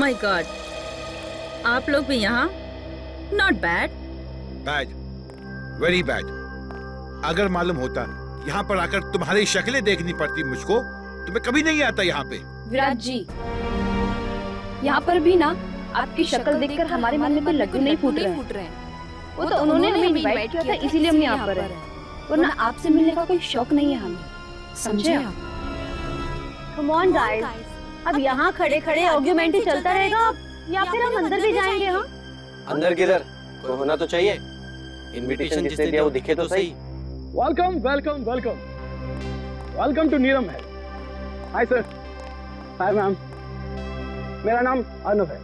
My God, आप लोग भी यहाँ? Not bad. Bad, very bad. अगर मालूम होता यहाँ पर आकर तुम्हारी शक्लें देखनी पड़ती मुझको तो मैं कभी नहीं आता यहाँ पे। विराट जी, यहाँ पर भी ना आपकी शक्ल देखकर हमारे मन में कोई लड्डू नहीं फूट रहे हैं। वो तो उन्होंने हमें इनवाइट किया था, इसीलिए हम यहाँ पर हैं। वरना आपसे मिलने का कोई शौक नहीं है हमें, समझे आप? कम ऑन गाइस, अब यहाँ खड़े खड़े आर्गुमेंट ही चलता रहेगा या फिर हम अंदर भी जाएंगे? हाँ, अंदर किधर, कोई होना तो चाहिए। इनविटेशन जिसने दिया वो दिखे तो सही। Welcome welcome welcome welcome to Neelam Mahal. Hi sir. Hi ma'am. मेरा नाम अर्नव है।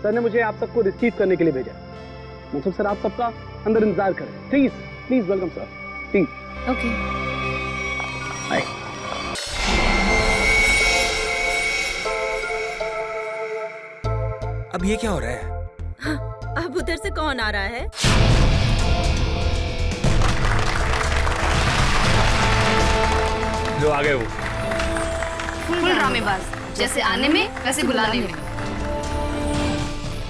सर ने मुझे आप सबको रिसीव करने के लिए भेजा। मतलब सर आप सबका अंदर इंतजार करें please. Please welcome sir, please. Okay. Hi. अब ये क्या हो रहा है? अब उधर से कौन आ रहा है? जो आ गए वो फुल ड्रामेबाज, जैसे आने में वैसे बुलाने में।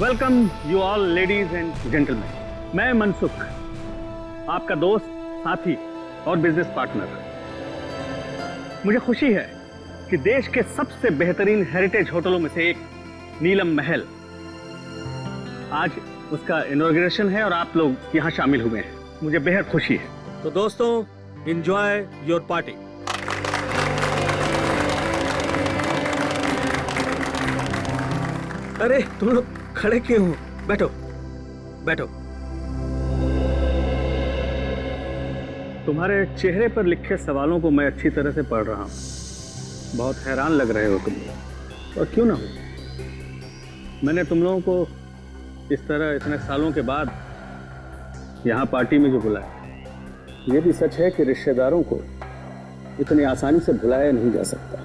Welcome you all ladies and gentleman. मैं मनसुख, आपका दोस्त, साथी और बिजनेस पार्टनर। मुझे खुशी है कि देश के सबसे बेहतरीन हेरिटेज होटलों में से एक नीलम महल, आज उसका इनॉग्रेशन है और आप लोग यहाँ शामिल हुए हैं। मुझे बेहद खुशी है। तो दोस्तों, एंजॉय योर पार्टी। अरे तुम लोग खड़े क्यों हो? बैठो बैठो। तुम्हारे चेहरे पर लिखे सवालों को मैं अच्छी तरह से पढ़ रहा हूँ। बहुत हैरान लग रहे हो तुम लोग, और क्यों ना हो। मैंने तुम लोगों को इस तरह इतने सालों के बाद यहाँ पार्टी में जो बुलाया, ये भी सच है कि रिश्तेदारों को इतनी आसानी से भुलाया नहीं जा सकता।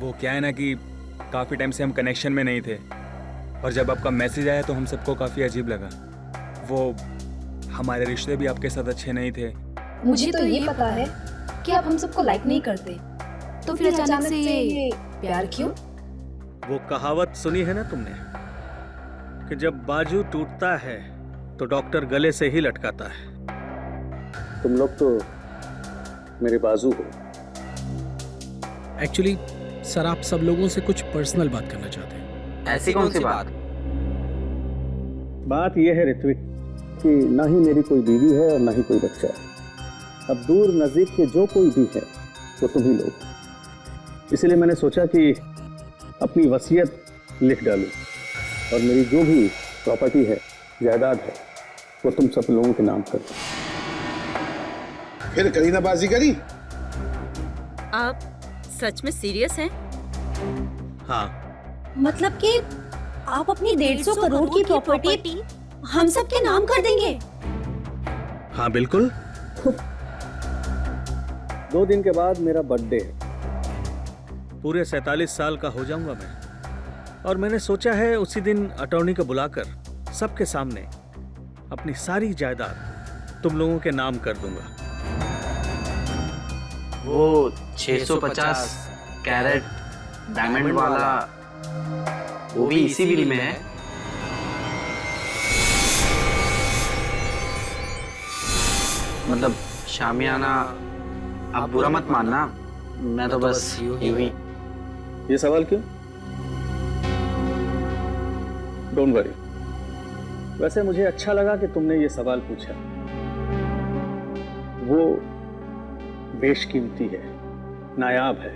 वो क्या है ना कि काफी टाइम से हम कनेक्शन में नहीं थे, और जब आपका मैसेज आया तो हम सबको काफी अजीब लगा। वो हमारे रिश्ते भी आपके साथ अच्छे नहीं थे। मुझे तो ये पता है कि आप हम सबको लाइक नहीं करते, तो फिर अचानक से ये प्यार क्यों? वो कहावत सुनी है ना तुमने कि जब बाजू टूटता है तो डॉक्टर गले से ही लटकाता है। तुम लोग तो मेरे बाजू हो। एक्चुअली सर, आप सब लोगों से कुछ पर्सनल बात करना चाहते हैं। ऐसी कौन सी बात? बात यह है ऋत्विक कि ना ही मेरी कोई बीवी है और ना ही कोई बच्चा। अब दूर नजदीक के जो कोई भी है वो तुम ही लोग। इसलिए मैंने सोचा कि अपनी वसीयत लिख डालूं और मेरी जो भी प्रॉपर्टी है, जायदाद है, वो तुम सब लोगों के नाम कर। फिर करी ना बाजीगरी। आप सच में सीरियस हैं? हाँ। मतलब कि आप अपनी 150 करोड़ की प्रॉपर्टी हम सब के नाम कर देंगे? हाँ बिल्कुल। 2 दिन के बाद मेरा बर्थडे है। पूरे 47 साल का हो जाऊंगा मैं, और मैंने सोचा है उसी दिन अटॉर्नी को बुलाकर सबके सामने अपनी सारी जायदाद तुम लोगों के नाम कर दूंगा। वो 650 कैरेट डायमंड वाला, वो भी इसी बिल में है। मतलब शामियाना, आप बुरा मत मानना, मैं तो बस यूं ही। ये सवाल क्यों? Don't worry. वैसे मुझे अच्छा लगा कि तुमने ये सवाल पूछा। वो बेशकीमती है, नायाब है,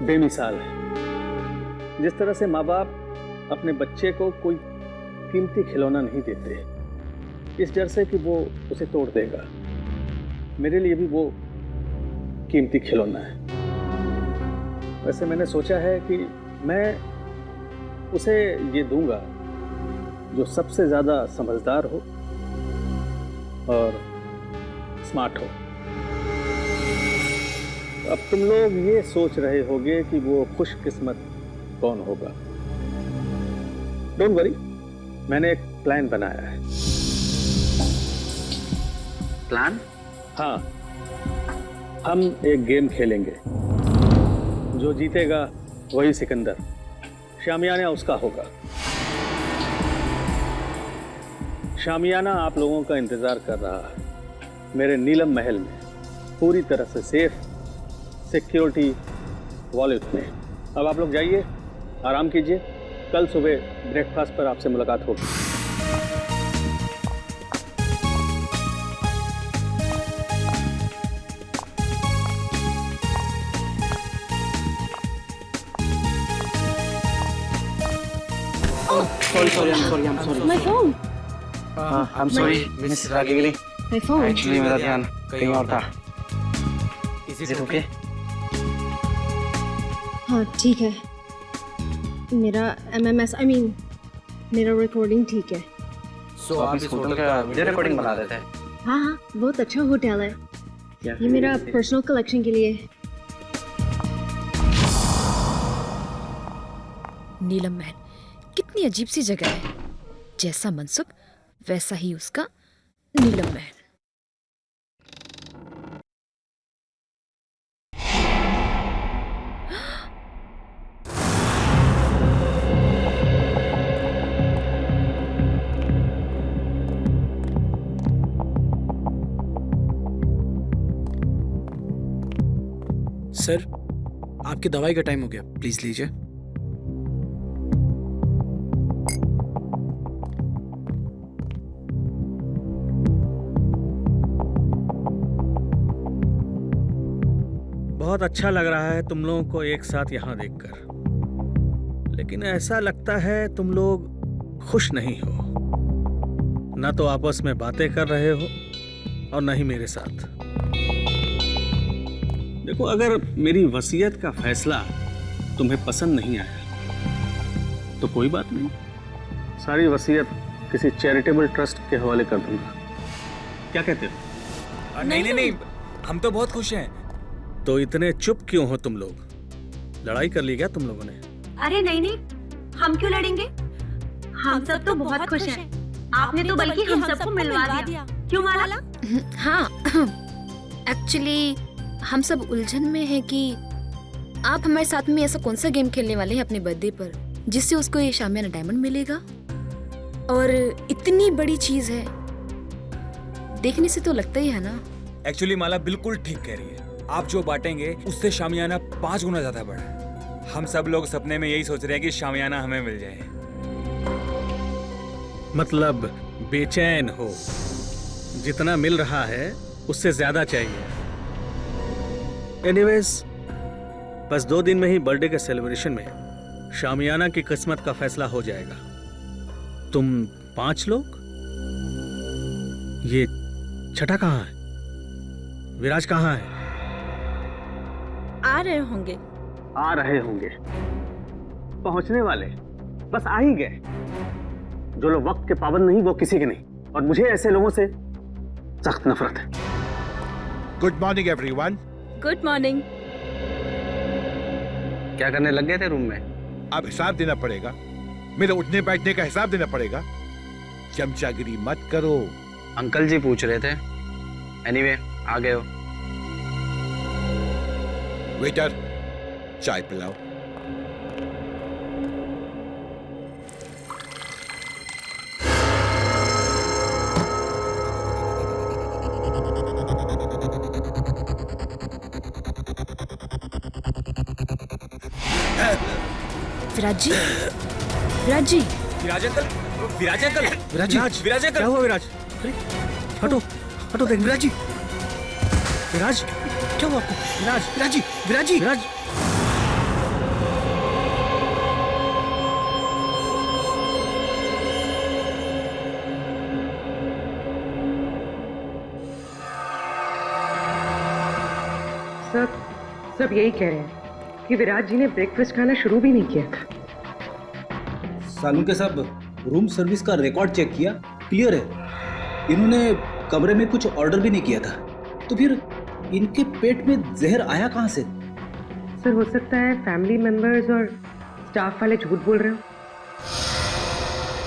बेमिसाल है। जिस तरह से माँ बाप अपने बच्चे को कोई कीमती खिलौना नहीं देते, इस डर से कि वो उसे तोड़ देगा, मेरे लिए भी वो कीमती खिलौना है। वैसे मैंने सोचा है कि मैं उसे ये दूंगा जो सबसे ज्यादा समझदार हो और स्मार्ट हो। अब तुम लोग ये सोच रहे होगे कि वो खुशकिस्मत कौन होगा। डोंट वरी, मैंने एक प्लान बनाया है। प्लान? हाँ, हम एक गेम खेलेंगे। जो जीतेगा वही सिकंदर, शामियाना उसका होगा। शामियाना आप लोगों का इंतजार कर रहा है मेरे नीलम महल में, पूरी तरह से सेफ, सिक्योरिटी वॉलेट में। अब आप लोग जाइए, आराम कीजिए, कल सुबह ब्रेकफास्ट पर आपसे मुलाकात होगी। sorry. My phone. I'm sorry, Miss Ragini. My phone. Actually, मेरा ध्यान कहीं और था. Is it okay? हाँ ठीक है, मेरा MMS मेरा रिकॉर्डिंग ठीक है। So आप इस होटल का वीडियो रिकॉर्डिंग बना देते हैं? हाँ हाँ, बहुत अच्छा होटल है। ये मेरा पर्सनल कलेक्शन के लिए। नीलम महल कितनी अजीब सी जगह है, जैसा मनसुब वैसा ही उसका नीलम महल। सर, आपकी दवाई का टाइम हो गया, प्लीज लीजिए। बहुत अच्छा लग रहा है तुम लोगों को एक साथ यहाँ देखकर, लेकिन ऐसा लगता है तुम लोग खुश नहीं हो। ना तो आपस में बातें कर रहे हो और न ही मेरे साथ। देखो, अगर मेरी वसीयत का फैसला तुम्हें पसंद नहीं आया तो कोई बात नहीं, सारी वसीयत किसी चैरिटेबल ट्रस्ट के हवाले कर दूंगा। क्या कहते हो? नहीं, हम तो बहुत खुश हैं। तो इतने चुप क्यों हो तुम लोग? लड़ाई कर ली क्या तुम लोगों ने? अरे नहीं, हम क्यों लड़ेंगे? हम सब तो बहुत खुश हैं। आपने तो बल्कि हम सबको मिलवा दिया। क्यों माला? हाँ, एक्चुअली हम सब उलझन में हैं कि आप हमारे साथ में ऐसा कौन सा गेम खेलने वाले हैं अपने बर्थडे पर जिससे उसको ये शामियाना डायमंड मिलेगा। और इतनी बड़ी चीज है, देखने से तो लगता ही है ना। एक्चुअली माला बिल्कुल ठीक कह रही है, आप जो बांटेंगे उससे शामियाना 5 गुना ज्यादा बड़ा है। हम सब लोग सपने में यही सोच रहे हैं कि शामियाना हमें मिल जाए। मतलब बेचैन हो, जितना मिल रहा है उससे ज्यादा चाहिए। एनीवेज, बस 2 दिन में ही बर्थडे के सेलिब्रेशन में शामियाना की किस्मत का फैसला हो जाएगा। तुम 5 लोग, ये छठा कहाँ है? विराज कहाँ है? आ रहे होंगे। आ रहे होंगे, पहुंचने वाले, बस आ ही गए। जो लोग वक्त के पाबंद नहीं वो किसी के नहीं, और मुझे ऐसे लोगों से सख्त नफरत है। Good morning everyone. Good morning. क्या करने लग गए थे रूम में? अब हिसाब देना पड़ेगा, मेरे उठने बैठने का हिसाब देना पड़ेगा। चमचागिरी मत करो। अंकल जी पूछ रहे थे। एनीवे, आ गए हो। वेटर, चाय पिलाओ। विराज जी, विराज जी, विराज अंकल, विराज अंकल, विराज अंकल, क्या हुआ विराज? अरे हटो हटो, देख विराज जी। विराज, क्या हुआ आपको? विराज, विराज जी, विराज जी, विराज। सब यही कह रहे हैं कि विराज जी ने ब्रेकफास्ट खाना शुरू भी नहीं किया था। सालू के साहब, रूम सर्विस का रिकॉर्ड चेक किया, क्लियर है। इन्होंने कमरे में कुछ ऑर्डर भी नहीं किया था, तो फिर इनके पेट में जहर आया कहाँ से? सर, हो सकता है फैमिली मेंबर्स और स्टाफ वाले झूठ बोल रहे हो।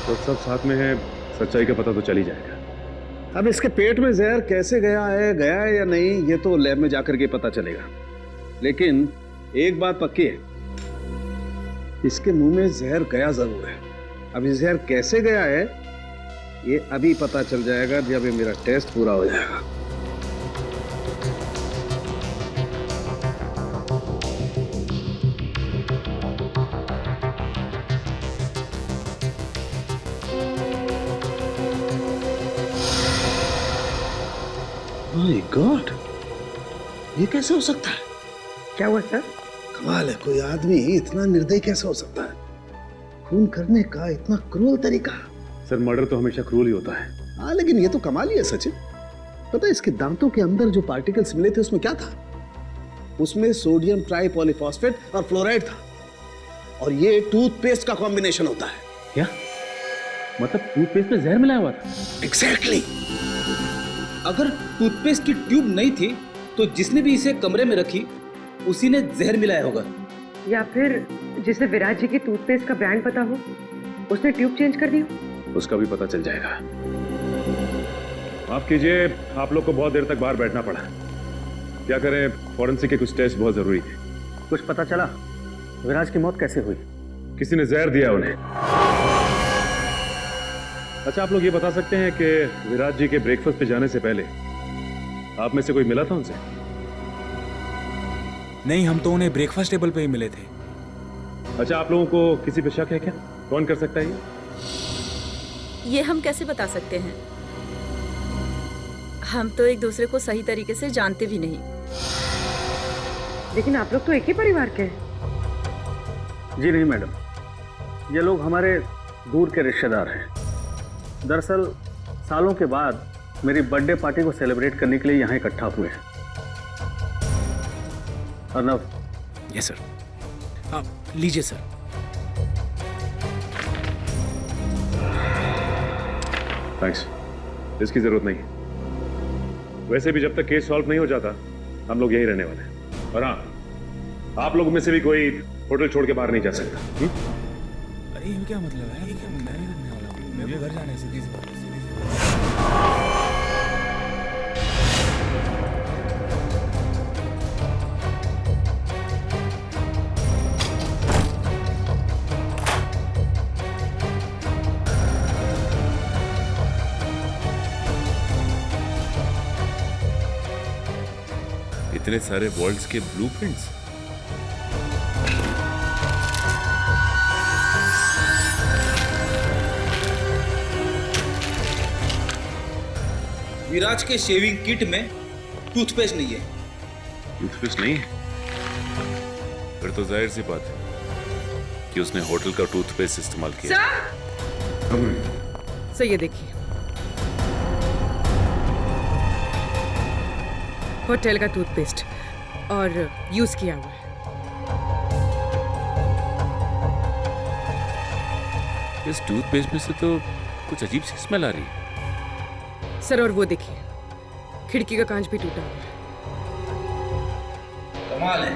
तो सब साथ में है, सच्चाई का पता तो चल ही जाएगा। अब इसके पेट में जहर कैसे गया है या नहीं, ये तो लैब में जाकर के पता चलेगा। लेकिन एक बात पक्की है, इसके मुंह में जहर गया जरूर है। अब ये जहर कैसे गया है ये अभी पता चल जाएगा जब ये मेरा टेस्ट पूरा हो जाएगा। माय गॉड, ये कैसे हो सकता है? क्या हुआ सर? कमाल है, कोई आदमी इतना निर्दयी कैसे हो सकता है? खून करने का इतना क्रूर तरीका। सर मर्डर तो हमेशा क्रूर ही होता है। हाँ लेकिन ये तो कमाल ही है सचिन। पता है इसके दांतों के अंदर जो पार्टिकल्स मिले थे उसमें क्या था? उसमें सोडियम ट्राइपॉलीफॉस्फेट और फ्लोराइड था। और ये टूथपेस्ट का कॉम्बिनेशन होता है। क्या मतलब टूथपेस्ट में जहर मिलाया हुआ था? एग्जैक्टली। अगर टूथपेस्ट की ट्यूब नहीं थी तो जिसने भी इसे कमरे में रखी उसी ने जहर मिलाया होगा। या फिर जिसे विराज जी की टूथपेस्ट का ब्रांड पता हो उसने ट्यूब चेंज कर दी हो। उसका भी पता चल जाएगा। माफ कीजिए, आप लोग को बहुत देर तक बाहर बैठना पड़ा। क्या करें, फॉरेंसिक के कुछ टेस्ट बहुत जरूरी थे। कुछ पता चला विराज की मौत कैसे हुई? किसी ने जहर दिया उन्हें। अच्छा, आप लोग ये बता सकते हैं कि विराज जी के ब्रेकफास्ट पे जाने से पहले आप में से कोई मिला था उनसे? नहीं, हम तो उन्हें ब्रेकफास्ट टेबल पे ही मिले थे। अच्छा, आप लोगों को किसी पे शक है क्या? कौन कर सकता है ये हम कैसे बता सकते हैं? हम तो एक दूसरे को सही तरीके से जानते भी नहीं। लेकिन आप लोग तो एक ही परिवार के हैं। जी नहीं मैडम, ये लोग हमारे दूर के रिश्तेदार हैं। दरअसल सालों के बाद मेरी बर्थडे पार्टी को सेलिब्रेट करने के लिए यहाँ इकट्ठा हुए हैं। अर्नव। Yes sir. आप लीजिए सर। थैंक्स, इसकी जरूरत नहीं। वैसे भी जब तक केस सॉल्व नहीं हो जाता हम लोग यहीं रहने वाले हैं। और हाँ, आप लोगों में से भी कोई होटल छोड़ के बाहर नहीं जा सकता। अरे ये क्या मतलब है? मैं नहीं करने वाला हूँ, मैं भी घर जाने से इतने सारे वर्ल्ड्स के ब्लूप्रिंट्स। विराज के शेविंग किट में टूथपेस्ट नहीं है। टूथपेस्ट नहीं है? फिर तो जाहिर सी बात है कि उसने होटल का टूथपेस्ट इस्तेमाल किया। सर ये देखिए, होटल का टूथपेस्ट और यूज किया हुआ है। इस टूथपेस्ट में से तो कुछ अजीब सी स्मेल आ रही है। सर और वो देखिए, खिड़की का कांच भी टूटा हुआ है। कमाल है,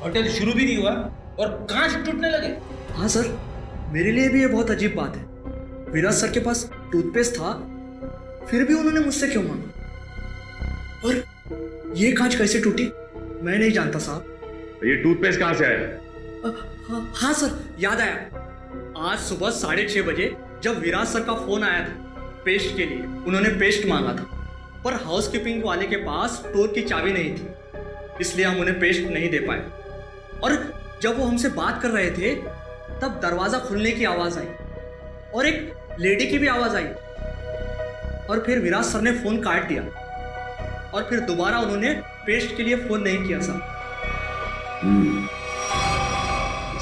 होटल शुरू भी नहीं हुआ और कांच टूटने लगे। हाँ सर, मेरे लिए भी ये बहुत अजीब बात है। विराज सर के पास टूथपेस्ट था, फिर भी उन्होंने मुझसे क्यों मांगा? और ये कांच कैसे टूटी मैं नहीं जानता साहब। ये टूथपेस्ट कहाँ से आया? हाँ सर, याद आया। आज सुबह 6:30 बजे जब विराज सर का फोन आया था पेस्ट के लिए, उन्होंने पेस्ट मांगा था, पर हाउसकीपिंग वाले के पास स्टोर की चाबी नहीं थी, इसलिए हम उन्हें पेस्ट नहीं दे पाए। और जब वो हमसे बात कर रहे थे तब दरवाजा खुलने की आवाज आई और एक लेडी की भी आवाज आई, और फिर विराज सर ने फोन काट दिया और फिर दोबारा उन्होंने पेस्ट के लिए फोन नहीं किया सर।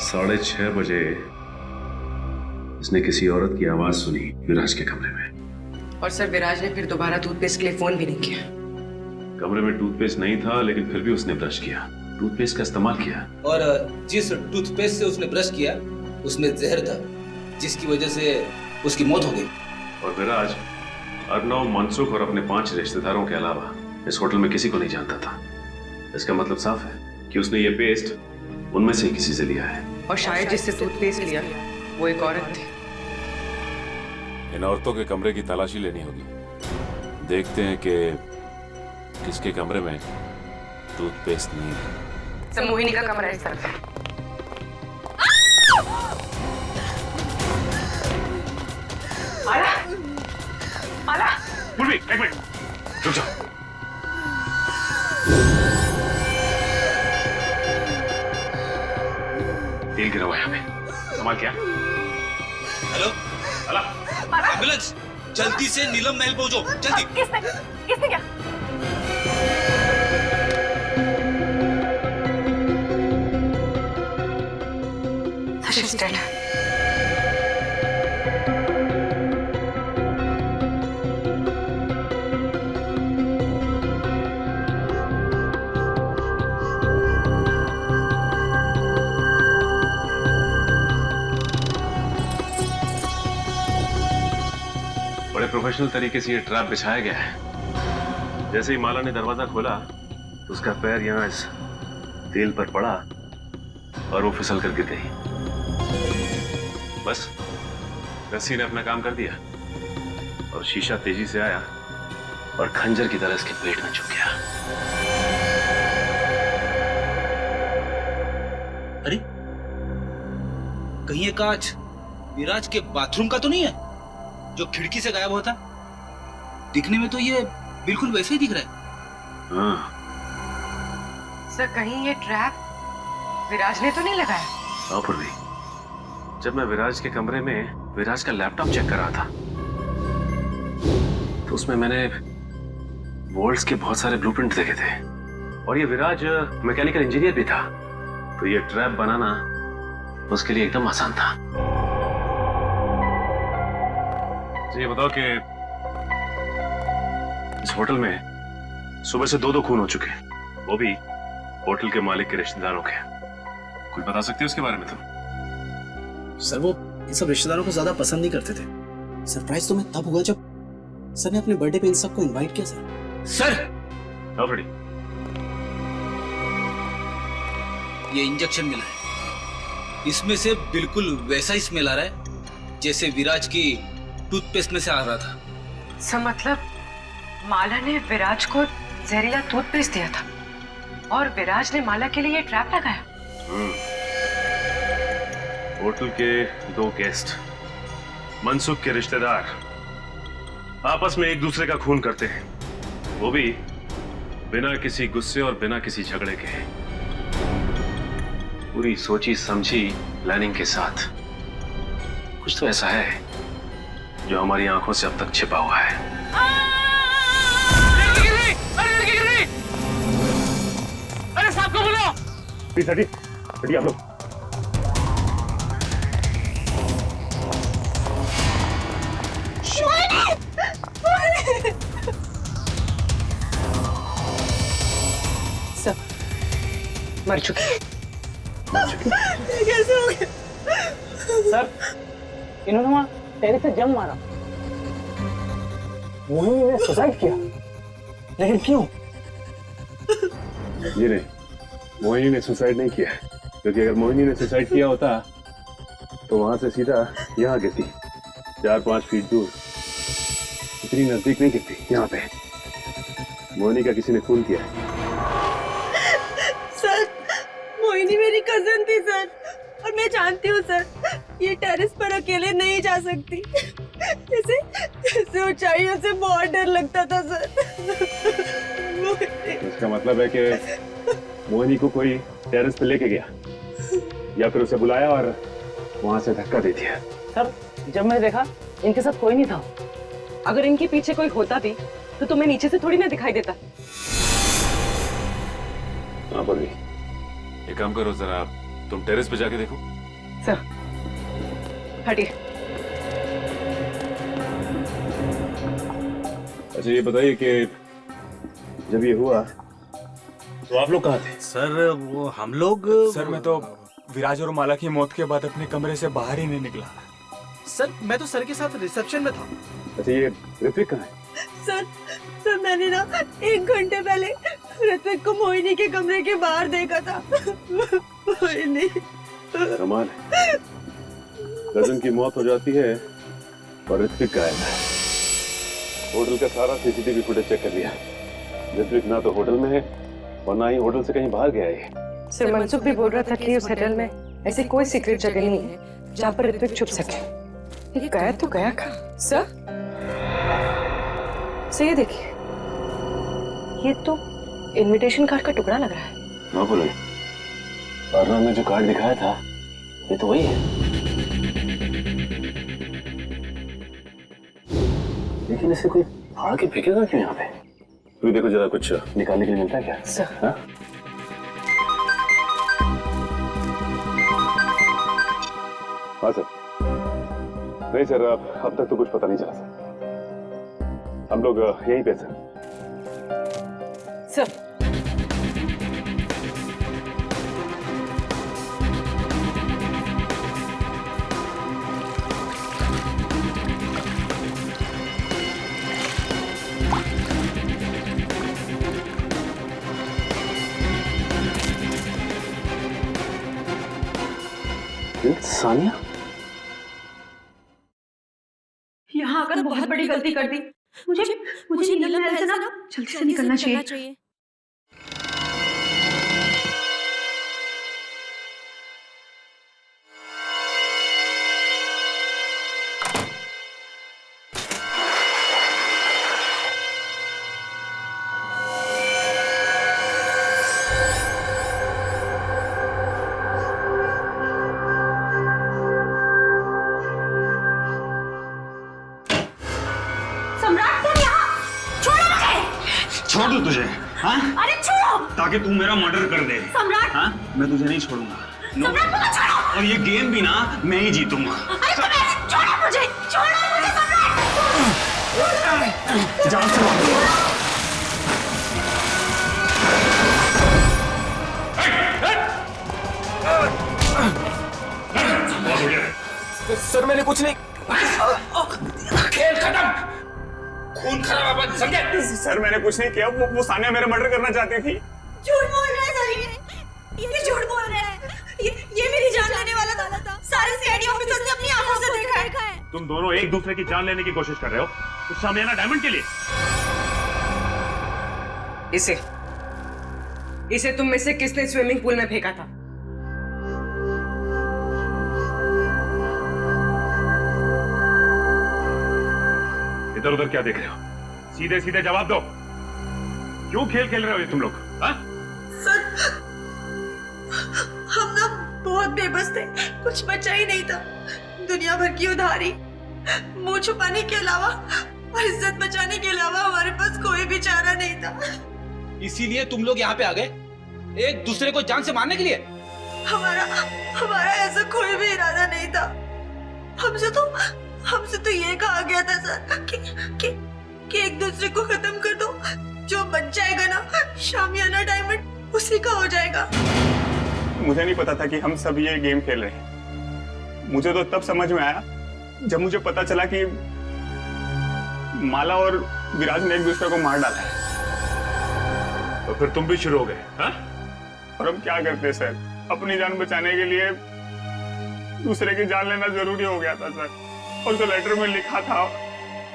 6:30 बजे इसने किसी औरत की आवाज सुनी विराज के कमरे में। और सर विराज ने फिर दोबारा टूथपेस्ट के लिए फोन भी नहीं किया। कमरे में टूथपेस्ट नहीं था लेकिन फिर भी उसने ब्रश किया, टूथपेस्ट का इस्तेमाल किया। और जिस टूथपेस्ट से उसने ब्रश किया उसमें जहर था, जिसकी वजह से उसकी मौत हो गई। और विराज अर्नव, मनसुख और अपने 5 रिश्तेदारों के अलावा इस होटल में किसी को नहीं जानता था। इसका मतलब साफ है कि उसने ये पेस्ट उनमें से ही किसी से लिया है। और शायद जिससे टूथपेस्ट लिया वो एक औरत थी। इन औरतों के कमरे की तलाशी लेनी होगी। देखते हैं कि किसके कमरे में टूथपेस्ट नहीं है। मोहिनी का कमरा है सर। माला, माला, पूर्वी, एक मिनट, रुक जाओ। तेल गिरा हुआ है यहाँ पे, संभाल क्या? हेलो, एम्बुलेंस, जल्दी से नीलम महल पहुंचो, जल्दी। किसने क्या? She's dead. बड़े प्रोफेशनल तरीके से ये ट्रैप बिछाया गया है। जैसे ही माला ने दरवाजा खोला, उसका पैर यहाँ इस तेल पर पड़ा और वो फिसल कर गिर गई। बस रस्सी ने अपना काम कर दिया और शीशा तेजी से आया और खंजर की तरह इसके पेट में चुभ गया। अरे, कहीं ये कांच विराज के बाथरूम का तो नहीं है जो खिड़की से गायब होता? दिखने में तो ये बिल्कुल वैसे ही दिख रहा है। हाँ। सर, कहीं ये ट्रैप विराज ने तो नहीं लगाया? हाँ पूर्वी, जब मैं विराज के कमरे में विराज का लैपटॉप चेक कर रहा था तो उसमें मैंने वोल्ट्स के बहुत सारे ब्लूप्रिंट देखे थे और ये विराज मैकेनिकल इंजीनियर भी था, तो ये ट्रैप बनाना उसके लिए एकदम आसान था। तो ये बताओ कि इस होटल में सुबह से दो खून हो चुके हैं, वो भी होटल के मालिक के रिश्तेदारों के। कुछ बता सकते हो उसके बारे में तुम? सर, वो इन सब रिश्तेदारों को ज्यादा पसंद नहीं करते थे। सरप्राइज तो मैं तब हुआ जब सर ने अपने बर्थडे पे इन सबको इनवाइट किया। सर ऑलरेडी ये इंजेक्शन मिला है, इसमें से बिल्कुल वैसा ही स्मेल आ रहा है जैसे विराज की टूथपेस्ट में से आ रहा था। सर, मतलब माला ने विराज को जहरीला टूथपेस्ट दिया था और विराज ने माला के लिए ये ट्रैप लगाया। होटल के दो गेस्ट, मनसुख के रिश्तेदार, आपस में एक दूसरे का खून करते हैं, वो भी बिना किसी गुस्से और बिना किसी झगड़े के। पूरी सोची समझी प्लानिंग के साथ। कुछ तो ऐसा है जो हमारी आंखों से अब तक छिपा हुआ है। अरे साहब को बुलाओ। आप लोग सब मर चुकी है। कैसे हो गया? सर, इन्होंने वहां टेरिस से जंप मारा। मोहिनी ने सुसाइड किया, लेकिन क्यों? ये नहीं, मोहिनी ने सुसाइड नहीं किया, क्योंकि अगर मोहिनी ने सुसाइड किया होता तो वहां से सीधा यहाँ गिरती, 4-5 फीट दूर, इतनी नजदीक नहीं गिरती। यहाँ पे मोहिनी का किसी ने खून किया है। सर, मोहिनी मेरी कजन थी सर, और मैं जानती हूँ सर, ये टेरेस पर अकेले नहीं जा सकती। इसे ऊंचाइयों से बहुत डर लगता था सर। इसका मतलब है कि मोहिनी को कोई टेरेस पे लेके गया या फिर उसे बुलाया और वहां से धक्का दे दिया। सर, जब मैं देखा इनके साथ कोई नहीं था। अगर इनके पीछे कोई होता भी तो तुम्हें नीचे से थोड़ी ना दिखाई देता। हाँ बोली, एक काम करो, जरा तुम टेरेस पे जाके देखो। सर, हटिए। अच्छा ये बताइए कि जब ये हुआ तो आप लोग कहाँ थे? सर, वो हम लोग सर, मैं तो विराज और माला की मौत के बाद अपने कमरे से बाहर ही नहीं निकला। सर, मैं तो सर के साथ रिसेप्शन में था। अच्छा ये ऋत्विक कहाँ है? सर, मैंने ना 1 घंटे पहले ऋत्विक को मोहिनी के कमरे के बाहर देखा था। मोहिनी। कमाल है, कजन की मौत हो जाती है और ऋत्विक गायब है। होटल का सारा सीसीटीवी फुटेज चेक कर लिया, ऋत्विक ना तो होटल में है और ना ही होटल से कहीं बाहर गया है। सर, मनसुख भी बोल रहा था कि उस होटल में ऐसी कोई सीक्रेट जगह नहीं है जहाँ पर ऋत्विक छुप सके। ये गया तो गया कहाँ? सर ये देखिए, ये तो इनविटेशन कार्ड का टुकड़ा लग रहा है। ना बोलो, अर्नव ने जो कार्ड दिखाया था ये तो वही है। लेकिन इसे कोई फाड़ के फेंकेगा क्यों यहाँ पे? तू देखो जरा, कुछ निकालने के लिए मिलता है क्या? सर हाँ सर। नहीं सर, अब तक तो कुछ पता नहीं चला सर। हम लोग यहीं पे सर। सर सानिया यहाँ आकर बहुत बड़ी गलती कर दी। मुझे नीलम महल से ना जल्दी से निकलना चाहिए। छोड़ दूं तुझे? हाँ? अरे छोड़ो! ताकि तू मेरा मर्डर कर दे। सम्राट! हाँ? मैं तुझे नहीं छोड़ूंगा। सम्राट मुझे छोड़ो! और ये गेम भी ना मैं ही जीतूंगा। अरे छोड़ो मुझे सम्राट! जान से सर मैंने कुछ नहीं। खेल खत्म, खून खराब है, समझे? सर मैंने कुछ नहीं किया, वो सानिया मेरा मर्डर करना चाहती थी। झूठ बोल रहे हैं सर, ये झूठ बोल रहे हैं। ये मेरी जान लेने वाला था। सारे सीआईडी ऑफिसर्स ने अपनी आंखों से देखा है। तुम दोनों एक दूसरे की जान लेने की कोशिश कर रहे हो उस शामियाना डायमंड के लिए। इसे तुम में से किसने स्विमिंग पूल में फेंका था? इधर उधर क्या देख रहे हो? सीधे सीधे जवाब दो। क्यों खेल खेल रहे हो ये तुम लोग? हाँ? सर, हम ना बहुत बेबस थे, कुछ बचा ही नहीं था। दुनिया भर की उधारी, मुंह छुपाने के अलावा और इज्जत बचाने के अलावा हमारे पास कोई भी चारा नहीं था। इसीलिए तुम लोग यहाँ पे आ गए, एक दूसरे को जान से मारने के लिए? हमारा ऐसा कोई भी इरादा नहीं था। हमसे तो ये कहा गया था सर कि एक दूसरे को खत्म कर दो, जो बच जाएगा ना शामियाना डायमंड उसी का हो जाएगा। मुझे नहीं पता था कि हम सब ये गेम खेल रहे हैं। मुझे तो तब समझ में आया जब मुझे पता चला कि माला और विराज ने एक दूसरे को मार डाला है। तो फिर तुम भी शुरू हो गए? हाँ? और हम क्या करते सर, अपनी जान बचाने के लिए दूसरे की जान लेना जरूरी हो गया था सर। और जो लेटर में लिखा था,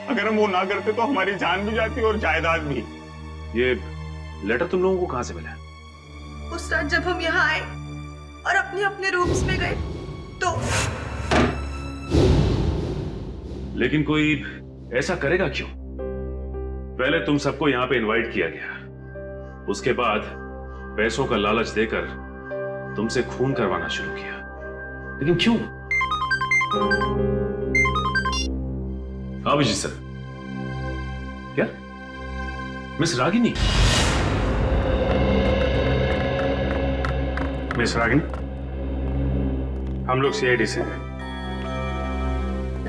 अगर हम वो ना करते तो हमारी जान भी जाती और जायदाद भी। ये लेटर तुम लोगों को कहां से मिला? उस रात जब हम यहाँ आए और अपने अपने रूम्स में गए तो। लेकिन कोई ऐसा करेगा क्यों? पहले तुम सबको यहाँ पे इनवाइट किया गया, उसके बाद पैसों का लालच देकर तुमसे खून करवाना शुरू किया। लेकिन क्यों? अभिजीत सर, क्या मिस रागिनी? मिस रागिनी, हम लोग सीआईडी से हैं।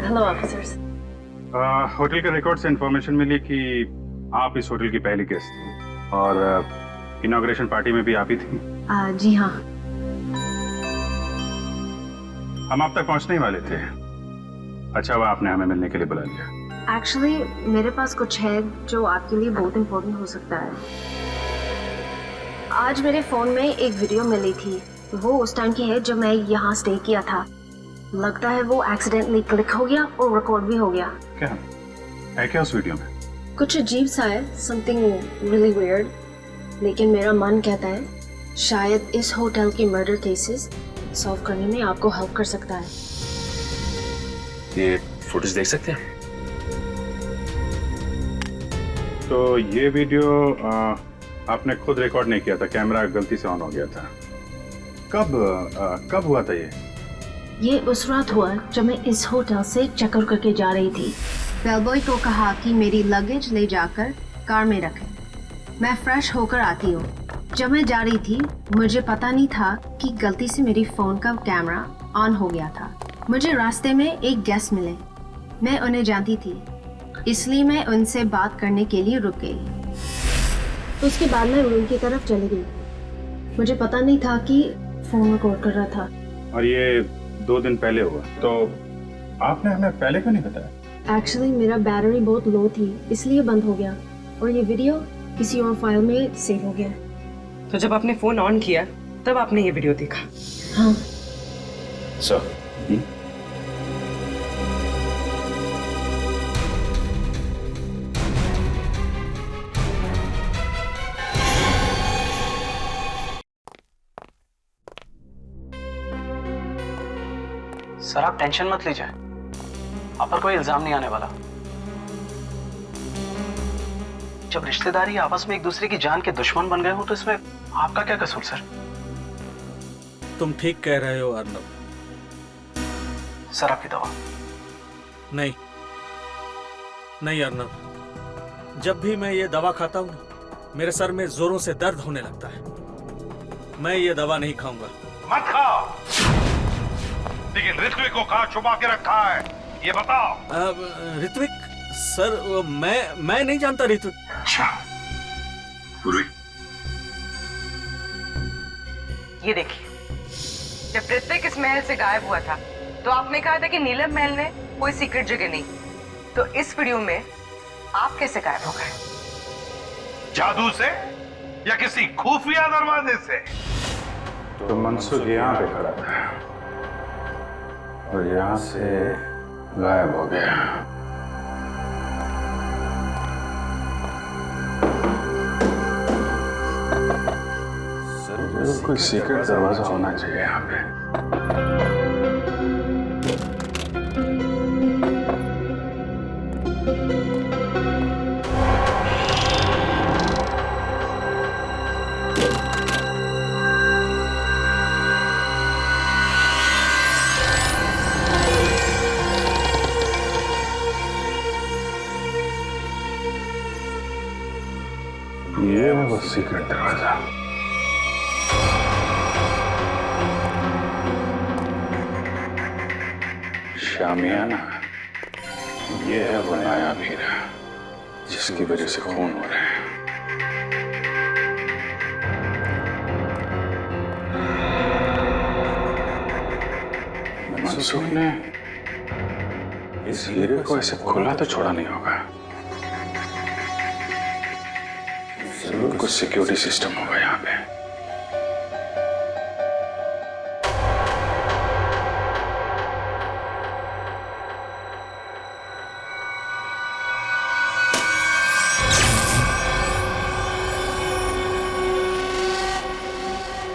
Hello officers. होटल के रिकॉर्ड से इंफॉर्मेशन मिली कि आप इस होटल की पहली गेस्ट थी और इनॉग्रेशन पार्टी में भी आप ही थी। जी हाँ। हम आप तक पहुंचने ही वाले थे। अच्छा हुआ आपने हमें मिलने के लिए बुला लिया। एक्चुअली मेरे पास कुछ है जो आपके लिए बहुत इम्पोर्टेंट हो सकता है। आज मेरे फ़ोन में एक वीडियो मिली थी, वो उस टाइम की है जब मैं यहाँ स्टे किया था। लगता है वो एक्सीडेंटली क्लिक हो गया और रिकॉर्ड भी हो गया। क्या है क्या उस वीडियो में? कुछ अजीब सा है, समथिंग रियली वियर्ड। लेकिन मेरा मन कहता है शायद इस होटल के मर्डर केसेस सॉल्व करने में आपको हेल्प कर सकता है। ये फुटेज देख सकते हैं? तो ये वीडियो आपने खुद रिकॉर्ड नहीं किया था, कैमरा गलती से ऑन हो गया था। कब हुआ था ये उस रात हुआ जब मैं इस होटल से चेकआउट करके जा रही थी। बेलबॉय को कहा कि मेरी लगेज ले जाकर कार में रखें। मैं फ्रेश होकर आती हूँ। जब मैं जा रही थी मुझे पता नहीं था कि गलती से मेरी फ़ोन का कैमरा ऑन हो गया था। मुझे रास्ते में एक गेस्ट मिले। मैं उन्हें जानती थी, इसलिए मैं उनसे बात करने के लिए रुक गई। उसके बाद मैं रूम की तरफ चली गई। मुझे पता नहीं था कि फ़ोन रिकॉर्ड कर रहा था। और ये 2 दिन पहले हुआ, तो आपने हमें पहले क्यों नहीं बताया? एक्चुअली मेरा बैटरी बहुत लो थी, इसलिए बंद हो गया और ये वीडियो किसी और फाइल में सेव हो गया। तो जब आपने फोन ऑन किया तब आपने ये वीडियो देखा? हाँ। सर सर आप टेंशन मत लीजिए, आप पर कोई इल्जाम नहीं आने वाला। जब रिश्तेदारी आपस में एक दूसरे की जान के दुश्मन बन गए हो तो इसमें आपका क्या कसूर सर? तुम ठीक कह रहे हो अर्नब। सर आपकी दवा। नहीं अर्नब, जब भी मैं ये दवा खाता हूँ मेरे सर में जोरों से दर्द होने लगता है। मैं ये दवा नहीं खाऊंगा। मत खाओ, लेकिन ऋत्विक को कहाँ छुपा के रखा है ये बताओ। ऋत्विक सर, मैं नहीं जानता ऋत्विक। अच्छा पूर्वी, ये देखिए, जब ऋत्विक इस महल से गायब हुआ था तो आपने कहा था कि नीलम महल में कोई सीक्रेट जगह नहीं। तो इस वीडियो में आप कैसे गायब हो गए? जादू से या किसी खुफिया दरवाजे से? तो मनसुख यहाँ पे खड़ा था और यहाँ से गायब हो गया। जरूर कोई सीक्रेट दरवाजा होना चाहिए यहाँ पे। ये है वो सीक्रेट दरवाजा। शामियाना, ये है वो नायाब हीरा जिसकी वजह से खून हो रहा है। मनसुख ने इस हीरे को ऐसे खुला तो छोड़ा नहीं होगा। जरूर कुछ सिक्योरिटी सिस्टम होगा यहाँ पे।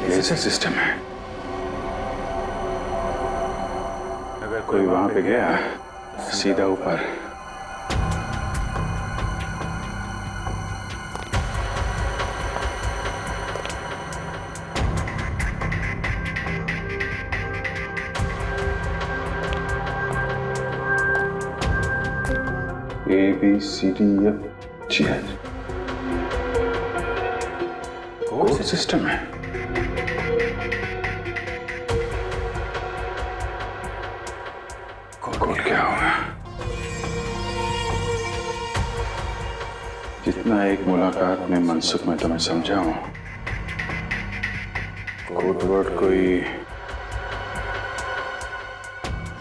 लेजर सिस्टम है। अगर कोई वहां पे गया सीधा ऊपर, ABCDFG कोड सिस्टम है। कोड क्या होगा? जितना एक मुलाकात में मनसुख में तुम्हें समझाऊं, कोड वर्ड कोई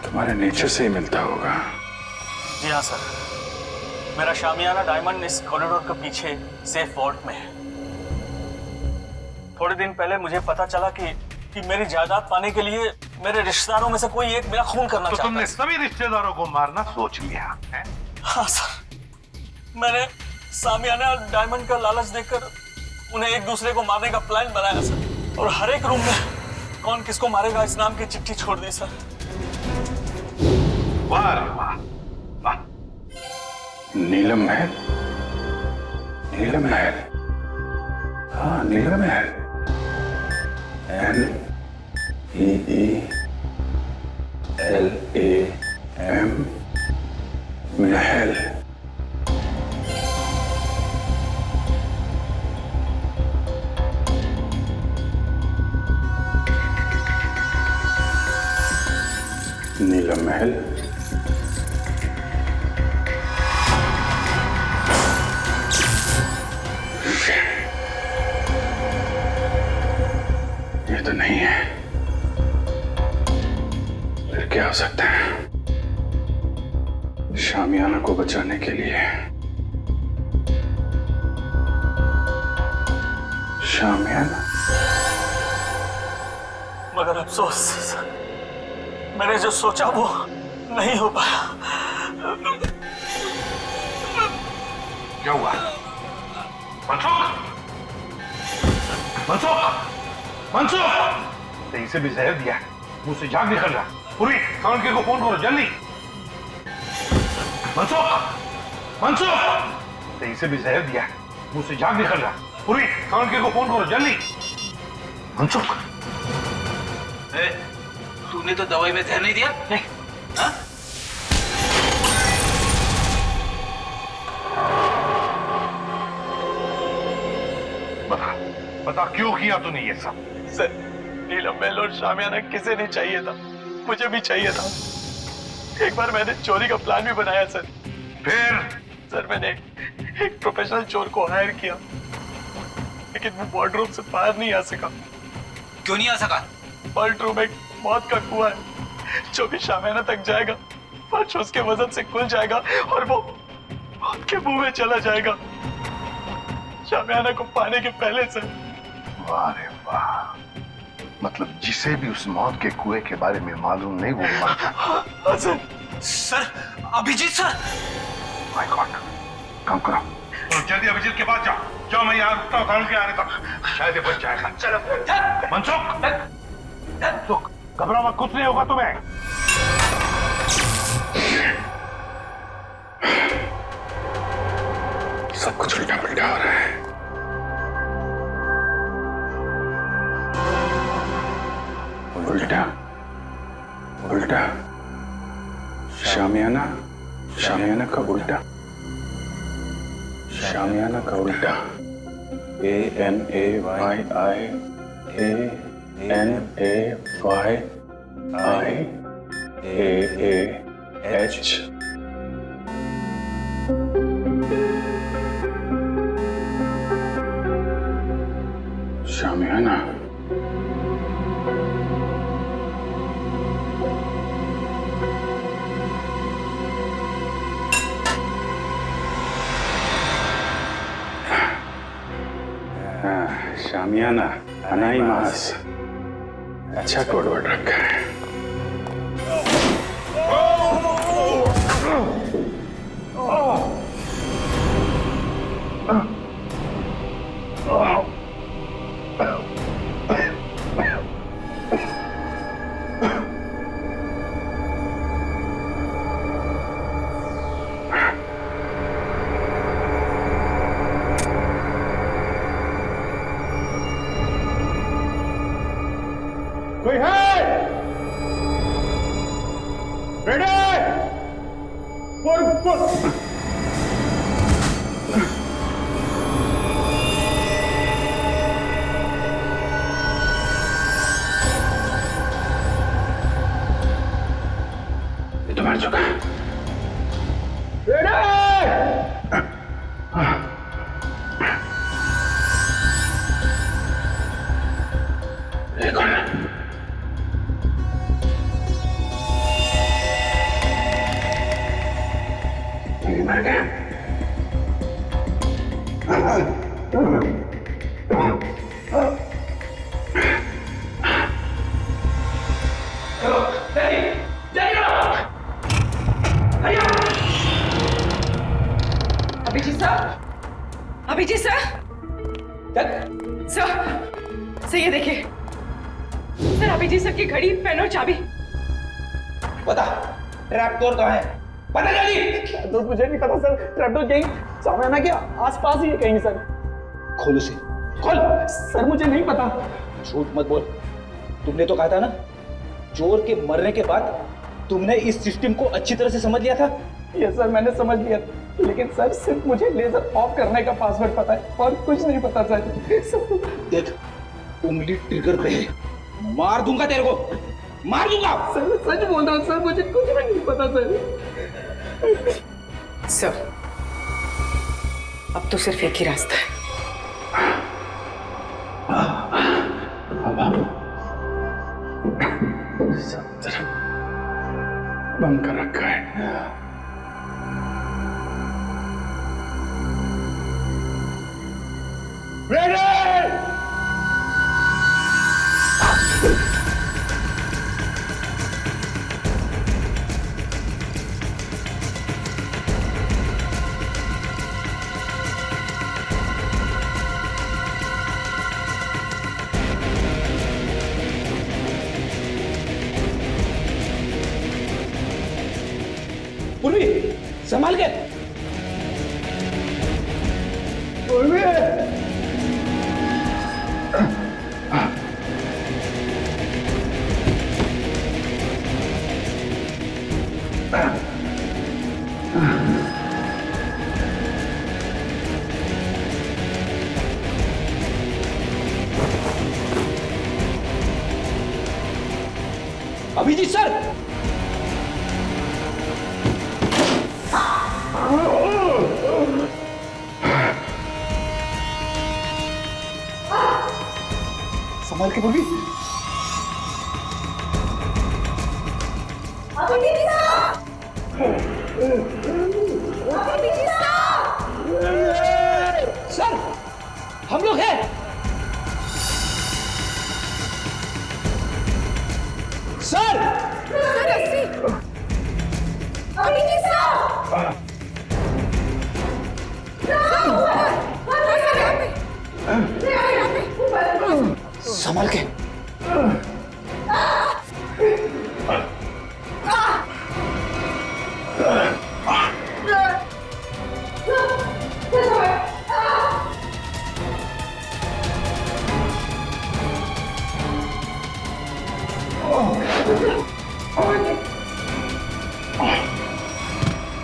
तुम्हारे नेचर से ही मिलता होगा। जी हाँ सर, मेरा शामियाना डायमंड इस कॉरिडोर के पीछे सेफ वॉल्ट में है। थोड़े दिन पहले मुझे पता चला कि मेरी जायदाद पाने के लिए मेरे रिश्तेदारों में से कोई एक मेरा खून करना चाहता है। तुमने सभी रिश्तेदारों को मारना सोच लिया है? हाँ सर, मैंने शामियाना और डायमंड का लालच देकर उन्हें एक दूसरे को मारने का प्लान बनाया सर। और हर एक रूम में कौन किसको मारेगा इस नाम की चिट्ठी छोड़ दी सर। वाह रे वाह वाह। नीलम महल, नीलम महल, हाँ नीलम महल, NEELAM महल। नीलम महल, ये तो नहीं है, फिर क्या हो सकता है? शामियाना को बचाने के लिए शामियाना। मगर अफसोस मैंने जो सोचा वो नहीं हो पाया। क्या हुआ? मनसुख, मनसुख, मनसुख! तेरी से भी जहर दिया है, मुंह से झाग निकल रहा। पूरी कानके को फोन करो जल्दी। मनसुख, मनसुख! तेरी से भी जहर दिया है, मुंह से झाग निकल रहा। पूरी कानके को फोन करो जल्दी। मनसुख, तूने तो दवाई में जहर नहीं दिया? नहीं। हाँ? बता, बता क्यों किया तूने ये सब? सर, नीलम महल और शामियाना किसे नहीं चाहिए था, मुझे भी चाहिए था। एक बार मैंने चोरी का प्लान भी बनाया सर। फिर? सर मैंने एक प्रोफेशनल चोर को हायर किया, लेकिन वो वार्डरोब से बाहर नहीं आ सका। क्यों नहीं आ सका? वार्ड रूम एक मौत का कुआं है, जो भी शामियाना तक जाएगा फर्श उसके वजन से खुल जाएगा और वो मौत के मुंह में चला जाएगा, शामियाना को पाने के पहले से। वाह रे वाह, मतलब जिसे भी उस मौत के कुएं के बारे में मालूम नहीं वो मर जाता। हाँ sir. Sir, Abhijit sir. My god, काम करो। तो जल्दी अभिजीत के पास जाओ। जाओ, मैं यहाँ रुकता हूँ के आने तक, शायद ये बच जाएगा। चलो। मनसुख, मनसुख, घबराओ मत, कुछ नहीं होगा तुम्हें। सब कुछ उल्टा पलटा हो रहा है। उल्टा उल्टा, शामियाना, शामियाना का उल्टा, शामियाना का उल्टा। ANAYIANAYIAAH। शामियाना। शामियाना, अनाई मास। अच्छा कोडवर्ड रखा है। कोई है? रेडी? पुल पुल। ये तो मर चुका। रेडी? ये कौन है? मर गया। सर अभिजीत सर की घड़ी, पेन और चाबी। बता ट्रैप डोर कहाँ है? पता जल्दी। तो मुझे नहीं पता सर, ट्रैप डोर कहीं सामने के आसपास ही है कहीं सर। खोल उसे, खोल। सर मुझे नहीं पता। झूठ मत बोल, तुमने तो कहा था ना चोर के मरने के बाद तुमने इस सिस्टम को अच्छी तरह से समझ लिया था। ये सर मैंने समझ लिया, लेकिन सर सिर्फ मुझे लेजर ऑफ करने का पासवर्ड पता है और कुछ नहीं पता सर। देख उंगली ट्रिगर पे है, मार दूंगा तेरे को, मार दूंगा। सर मैं सच बोल रहा हूँ सर, मुझे कुछ भी नहीं पता सर। अब तो सिर्फ एक ही रास्ता है। सब तरफ बंद कर रखा है। पूर्वी संभाल के। पूर्वी अभिजीत सर, संभाल के पूर्वी। सर हम लोग हैं। सर संभाल के।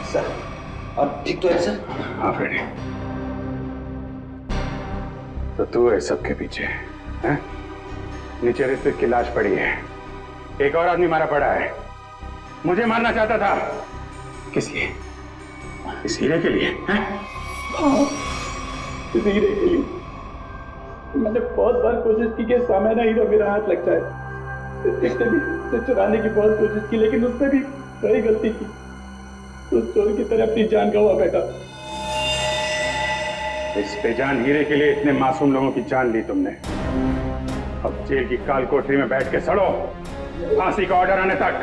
सर अब ठीक तो है सर? हाँ फ्रेडी, तो तू है सबके पीछे हैं? नीचे ऋतिक की लाश पड़ी है, एक और आदमी मारा पड़ा है, मुझे मारना चाहता था। किस लिए? इस हीरे के लिए हैं? इस हीरे के लिए मैंने बहुत बार कोशिश की कि सामने हीरा मेरा हाथ लग जाए। ऋतिक ने भी उसे चुराने की बहुत कोशिश की, लेकिन उसने भी वही गलती की, उस चोर की तरह अपनी जान गंवा बैठा। इस बेजान हीरे के लिए इतने मासूम लोगों की जान ली तुमने। अब जेल की काल कोठरी में बैठ के सड़ो, फांसी का ऑर्डर आने तक।